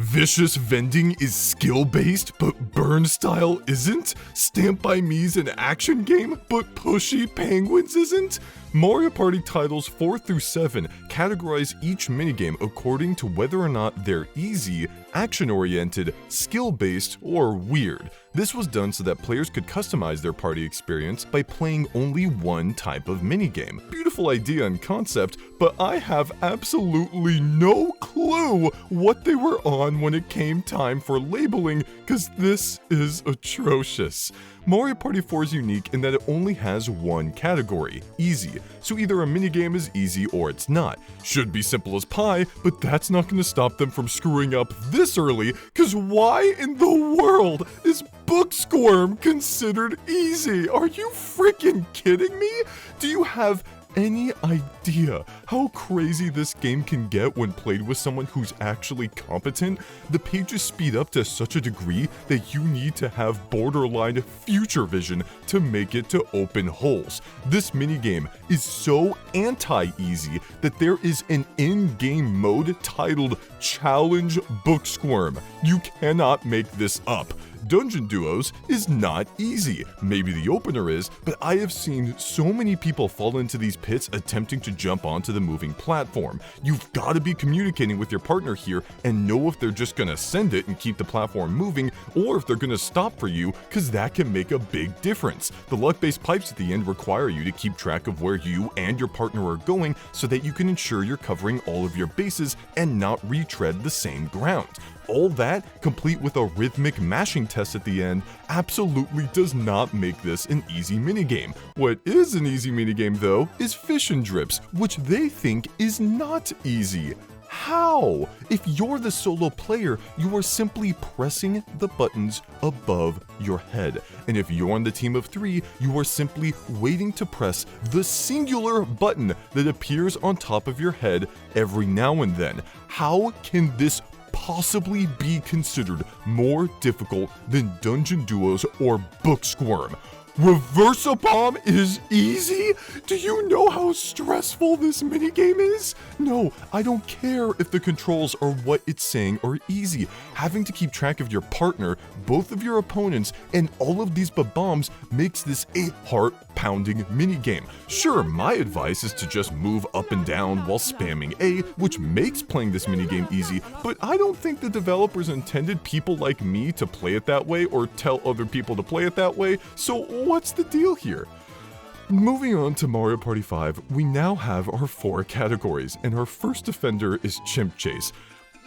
Vicious vending is skill-based, but burn style isn't? Stamp by Me's an action game, but pushy penguins isn't? Mario Party titles 4 through 7 categorize each minigame according to whether or not they're easy, action-oriented, skill-based, or weird. This was done so that players could customize their party experience by playing only one type of minigame. Beautiful idea and concept, but I have absolutely no clue what they were on when it came time for labeling, cause this is atrocious. Mario Party 4 is unique in that it only has one category, easy, so either a minigame is easy or it's not. Should be simple as pie, but that's not going to stop them from screwing up this early, cause why in the world is Booksquirm considered easy? Are you freaking kidding me? Do you have any idea how crazy this game can get when played with someone who's actually competent? The pages speed up to such a degree that you need to have borderline future vision to make it to open holes. This minigame is so anti-easy that there is an in-game mode titled Challenge Booksquirm. You cannot make this up. Dungeon Duos is not easy. Maybe the opener is, but I have seen so many people fall into these pits attempting to jump onto the moving platform. You've got to be communicating with your partner here and know if they're just gonna send it and keep the platform moving, or if they're gonna stop for you, cause that can make a big difference. The luck-based pipes at the end require you to keep track of where you and your partner are going so that you can ensure you're covering all of your bases and not retread the same ground. All that, complete with a rhythmic mashing test at the end, absolutely does not make this an easy minigame. What is an easy minigame though is fish and drips, which they think is not easy. How? If you're the solo player, you are simply pressing the buttons above your head. And if you're on the team of 3, you are simply waiting to press the singular button that appears on top of your head every now and then. How can this possibly be considered more difficult than Dungeon Duos or Booksquirm? Reverse-a-bomb is easy? Do you know how stressful this minigame is? No, I don't care if the controls are what it's saying are easy. Having to keep track of your partner, both of your opponents, and all of these bombs makes this a heart-pounding minigame. Sure, my advice is to just move up and down while spamming A, which makes playing this minigame easy, but I don't think the developers intended people like me to play it that way or tell other people to play it that way, so what's the deal here? Moving on to Mario Party 5, we now have our 4 categories, and our first offender is Chimp Chase.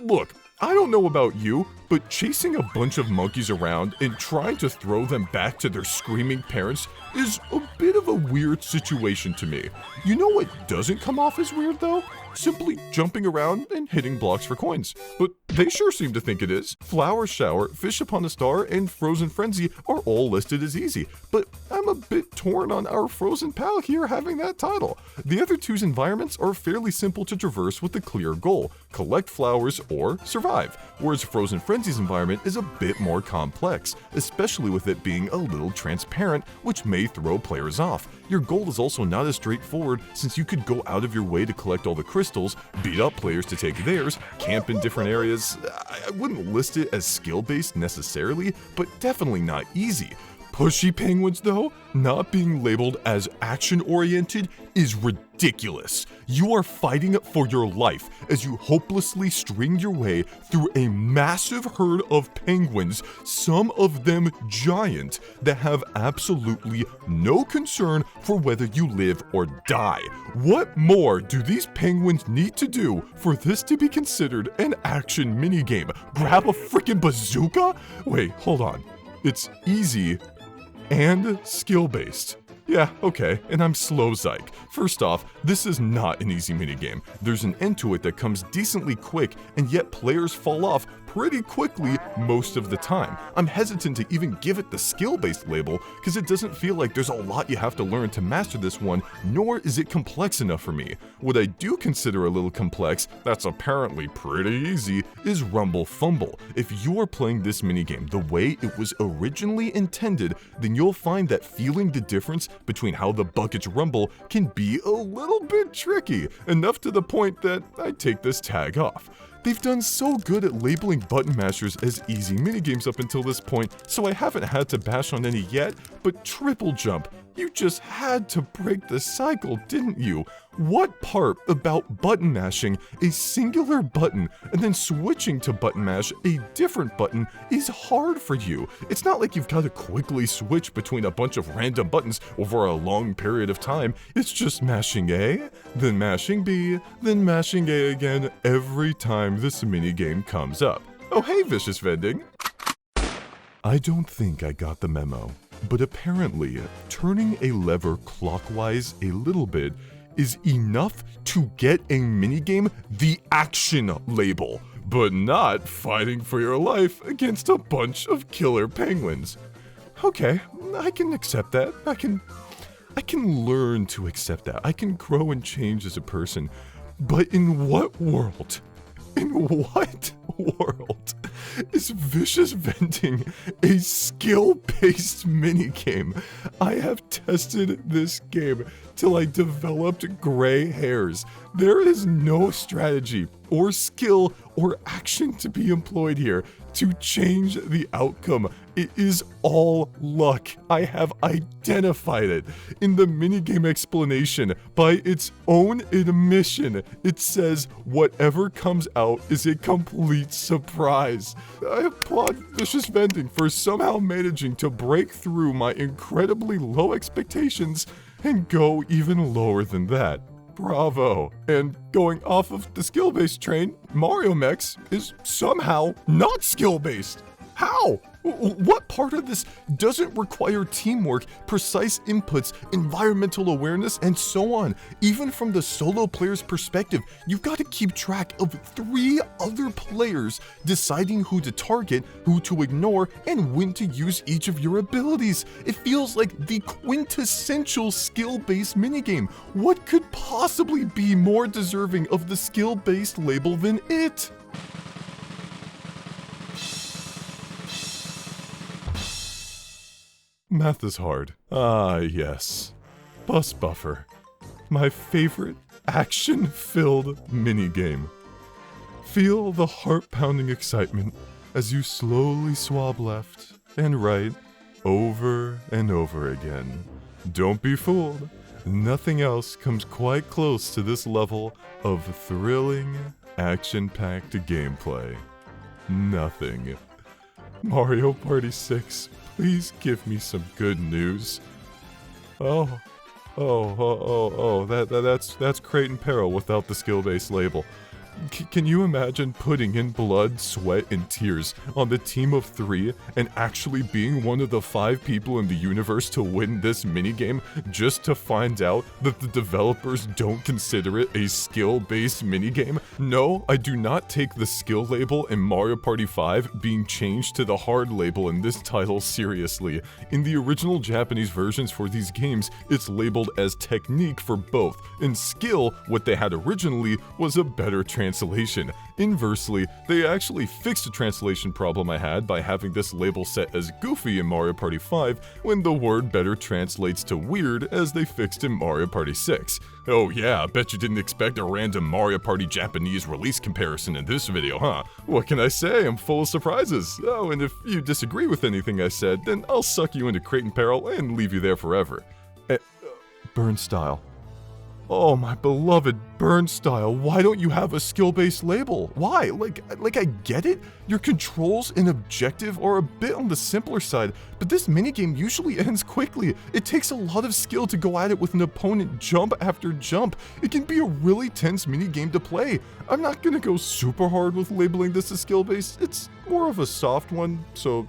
Look, I don't know about you, but chasing a bunch of monkeys around and trying to throw them back to their screaming parents is a bit of a weird situation to me. You know what doesn't come off as weird though? Simply jumping around and hitting blocks for coins. But they sure seem to think it is. Flower Shower, Fish Upon a Star, and Frozen Frenzy are all listed as easy, but I'm a bit torn on our Frozen pal here having that title. The other two's environments are fairly simple to traverse with a clear goal: collect flowers or survive, whereas Frozen Frenzy's environment is a bit more complex, especially with it being a little transparent, which may throw players off. Your goal is also not as straightforward, since you could go out of your way to collect all the crystals, beat up players to take theirs, camp in different areas. I wouldn't list it as skill-based necessarily, but definitely not easy. Pushy penguins though, not being labeled as action-oriented is ridiculous. You are fighting for your life as you hopelessly string your way through a massive herd of penguins, some of them giant, that have absolutely no concern for whether you live or die. What more do these penguins need to do for this to be considered an action minigame? Grab a freaking bazooka? Wait, hold on. It's easy and skill-based. Yeah, okay, and I'm ZoomZike. First off, this is not an easy minigame. There's an end to it that comes decently quick, and yet players fall off pretty quickly most of the time. I'm hesitant to even give it the skill-based label, because it doesn't feel like there's a lot you have to learn to master this one, nor is it complex enough for me. What I do consider a little complex, that's apparently pretty easy, is Rumble Fumble. If you are playing this minigame the way it was originally intended, then you'll find that feeling the difference between how the buckets rumble can be a little bit tricky, enough to the point that I take this tag off. They've done so good at labeling button mashers as easy minigames up until this point, so I haven't had to bash on any yet, but triple jump. You just had to break the cycle, didn't you? What part about button mashing a singular button and then switching to button mash a different button is hard for you? It's not like you've got to quickly switch between a bunch of random buttons over a long period of time. It's just mashing A, then mashing B, then mashing A again every time this minigame comes up. Oh hey, Vicious Vending! I don't think I got the memo, but apparently turning a lever clockwise a little bit is enough to get a minigame the action label, but not fighting for your life against a bunch of killer penguins. Okay, I can accept that. I can learn to accept that. I can grow and change as a person. But in what world? In what world is Vicious Venting a skill-based minigame? I have tested this game till I developed gray hairs. There is no strategy or skill or action to be employed here to change the outcome. It is all luck. I have identified it. In the minigame explanation, by its own admission, it says whatever comes out is a complete surprise. I applaud Vicious Vending for somehow managing to break through my incredibly low expectations and go even lower than that. Bravo. And going off of the skill-based train, Mario Mechs is somehow not skill-based. How? What part of this doesn't require teamwork, precise inputs, environmental awareness, and so on? Even from the solo player's perspective, you've got to keep track of 3 other players deciding who to target, who to ignore, and when to use each of your abilities. It feels like the quintessential skill-based minigame. What could possibly be more deserving of the skill-based label than it? Math is hard. Ah, yes. Bus Buffer. My favorite action-filled minigame. Feel the heart-pounding excitement as you slowly swab left and right over and over again. Don't be fooled. Nothing else comes quite close to this level of thrilling, action-packed gameplay. Nothing. Mario Party 6, please give me some good news. That's Crate and Peril without the skill-based label. Can you imagine putting in blood, sweat, and tears on the team of 3 and actually being one of the 5 people in the universe to win this minigame just to find out that the developers don't consider it a skill-based minigame? No, I do not take the skill label in Mario Party 5 being changed to the hard label in this title seriously. In the original Japanese versions for these games, it's labeled as technique for both, and skill, what they had originally, was a better translation. Inversely, they actually fixed a translation problem I had by having this label set as Goofy in Mario Party 5 when the word better translates to weird as they fixed in Mario Party 6. Oh yeah, I bet you didn't expect a random Mario Party Japanese release comparison in this video, huh? What can I say? I'm full of surprises. Oh, and if you disagree with anything I said, then I'll suck you into Crate and Peril and leave you there forever. Burn Style. Oh, my beloved Burn Style, why don't you have a skill-based label? Why? Like I get it? Your controls and objective are a bit on the simpler side, but this minigame usually ends quickly. It takes a lot of skill to go at it with an opponent jump after jump. It can be a really tense minigame to play. I'm not gonna go super hard with labeling this as skill-based. It's more of a soft one, so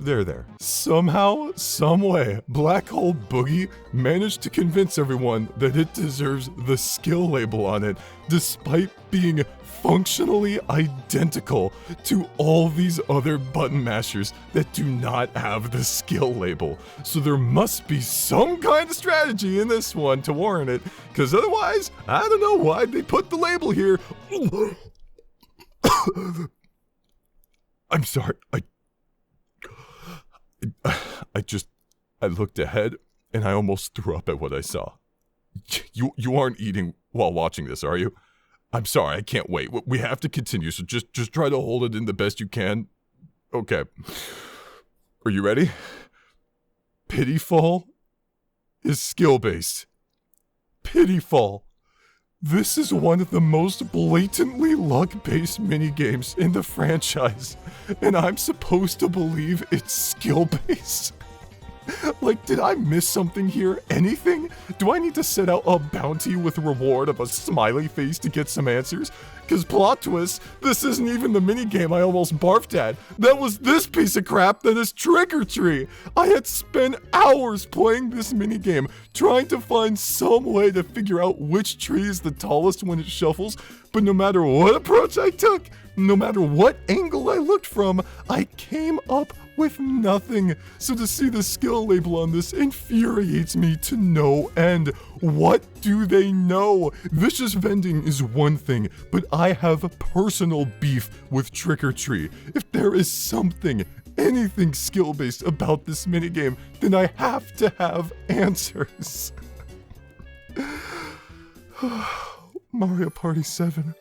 there. Somehow, someway, Black Hole Boogie managed to convince everyone that it deserves the skill label on it, despite being functionally identical to all these other button mashers that do not have the skill label. So there must be some kind of strategy in this one to warrant it, because otherwise, I don't know why they put the label here. I'm sorry, I looked ahead and I almost threw up at what I saw. You aren't eating while watching this, are you? I'm sorry, I can't wait. We have to continue, so just try to hold it in the best you can. Okay. Are you ready? Pityfall is skill-based. Pityfall. This is one of the most blatantly luck-based minigames in the franchise, and I'm supposed to believe it's skill-based? Like, did I miss something here? Anything? Do I need to set out a bounty with a reward of a smiley face to get some answers? Because plot twist, this isn't even the minigame I almost barfed at. That was this piece of crap that is Trick or Treat. I had spent hours playing this minigame, trying to find some way to figure out which tree is the tallest when it shuffles, but no matter what approach I took, no matter what angle I looked from, I came up with nothing. So to see the skill label on this infuriates me to no end. What do they know? Vicious vending is one thing, but I have personal beef with Trick or Treat. If there is something, anything skill-based about this minigame, then I have to have answers. Mario Party 7.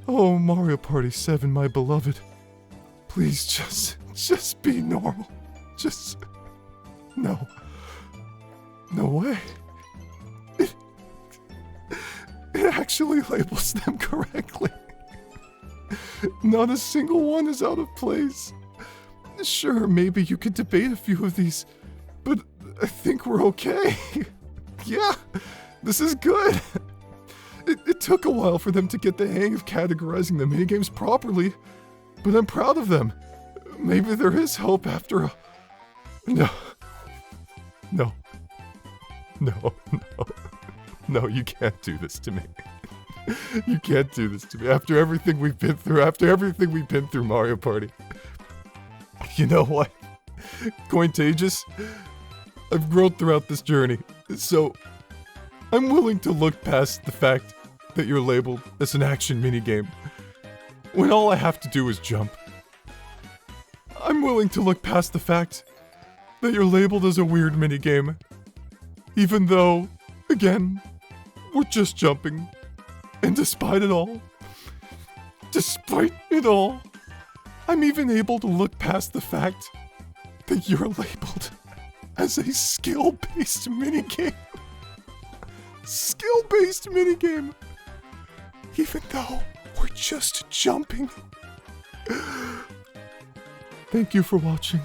Oh, Mario Party 7, my beloved. Please just be normal. No. No way. It actually labels them correctly. Not a single one is out of place. Sure, maybe you could debate a few of these, but I think we're okay. Yeah, this is good. It took a while for them to get the hang of categorizing the minigames properly, but I'm proud of them. Maybe there is hope after all. No, you can't do this to me. You can't do this to me. After everything we've been through, Mario Party. You know what? Cointagious, I've grown throughout this journey, so I'm willing to look past the fact that you're labeled as an action minigame, when all I have to do is jump. I'm willing to look past the fact that you're labeled as a weird minigame, even though, again, we're just jumping. And despite it all, I'm even able to look past the fact that you're labeled as a skill-based minigame. Skill-based minigame. Even though we're just jumping. Thank you for watching.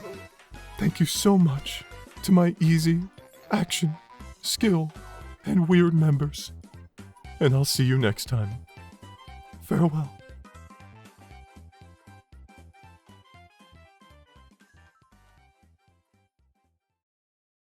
Thank you so much to my easy, action, skill, and weird members. And I'll see you next time. Farewell.